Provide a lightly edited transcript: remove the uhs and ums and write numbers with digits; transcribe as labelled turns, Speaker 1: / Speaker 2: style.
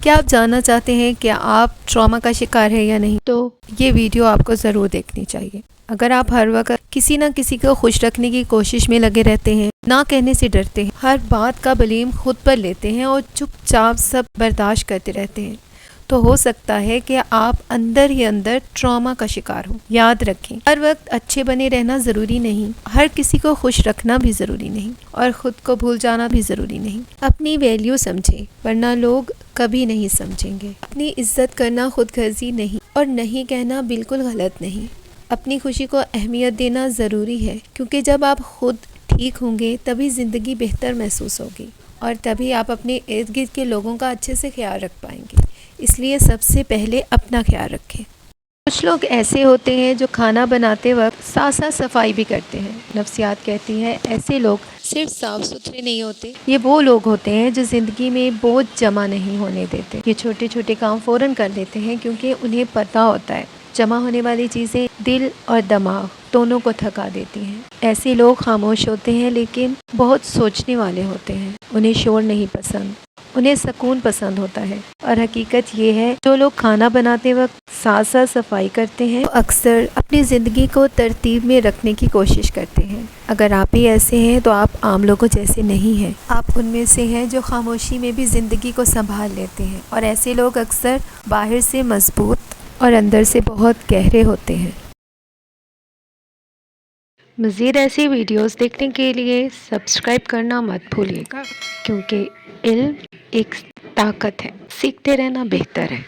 Speaker 1: کیا آپ جاننا چاہتے ہیں کہ آپ ٹراما کا شکار ہے یا نہیں؟ تو یہ ویڈیو آپ کو ضرور دیکھنی چاہیے۔ اگر آپ ہر وقت کسی نہ کسی کو خوش رکھنے کی کوشش میں لگے رہتے ہیں، نہ کہنے سے ڈرتے ہیں، ہر بات کا بلیم خود پر لیتے ہیں اور چپ چاپ سب برداشت کرتے رہتے ہیں، تو ہو سکتا ہے کہ آپ اندر ہی اندر ٹراما کا شکار ہوں۔ یاد رکھیں، ہر وقت اچھے بنے رہنا ضروری نہیں، ہر کسی کو خوش رکھنا بھی ضروری نہیں، اور خود کو بھول جانا بھی ضروری نہیں۔ اپنی ویلیو سمجھیں، ورنہ لوگ کبھی نہیں سمجھیں گے۔ اپنی عزت کرنا خود غرضی نہیں، اور نہیں کہنا بالکل غلط نہیں۔ اپنی خوشی کو اہمیت دینا ضروری ہے، کیونکہ جب آپ خود ٹھیک ہوں گے تبھی زندگی بہتر محسوس ہوگی، اور تبھی آپ اپنے ارد گرد کے لوگوں کا اچھے سے خیال رکھ پائیں گے۔ اس لیے سب سے پہلے اپنا خیال رکھیں۔ کچھ لوگ ایسے ہوتے ہیں جو کھانا بناتے وقت ساتھ ساتھ صفائی بھی کرتے ہیں۔ نفسیات کہتی ہے ایسے لوگ صرف صاف ستھرے نہیں ہوتے، یہ وہ لوگ ہوتے ہیں جو زندگی میں بوجھ جمع نہیں ہونے دیتے۔ یہ چھوٹے چھوٹے کام فوراً کر لیتے ہیں کیونکہ انہیں پتہ ہوتا ہے جمع ہونے والی چیزیں دل اور دماغ دونوں کو تھکا دیتی ہیں۔ ایسے لوگ خاموش ہوتے ہیں لیکن بہت سوچنے والے ہوتے ہیں۔ انہیں شور نہیں پسند، انہیں سکون پسند ہوتا ہے۔ اور حقیقت یہ ہے جو لوگ کھانا بناتے وقت ساتھ ساتھ صفائی کرتے ہیں اکثر اپنی زندگی کو ترتیب میں رکھنے کی کوشش کرتے ہیں۔ اگر آپ بھی ایسے ہیں تو آپ عام لوگوں جیسے نہیں ہیں، آپ ان میں سے ہیں جو خاموشی میں بھی زندگی کو سنبھال لیتے ہیں، اور ایسے لوگ اکثر باہر سے مضبوط اور اندر سے بہت گہرے ہوتے ہیں۔ مزید ایسی ویڈیوز دیکھنے کے لیے سبسکرائب کرنا مت بھولیے گا، کیونکہ علم ایک طاقت ہے، سیکھتے رہنا بہتر ہے۔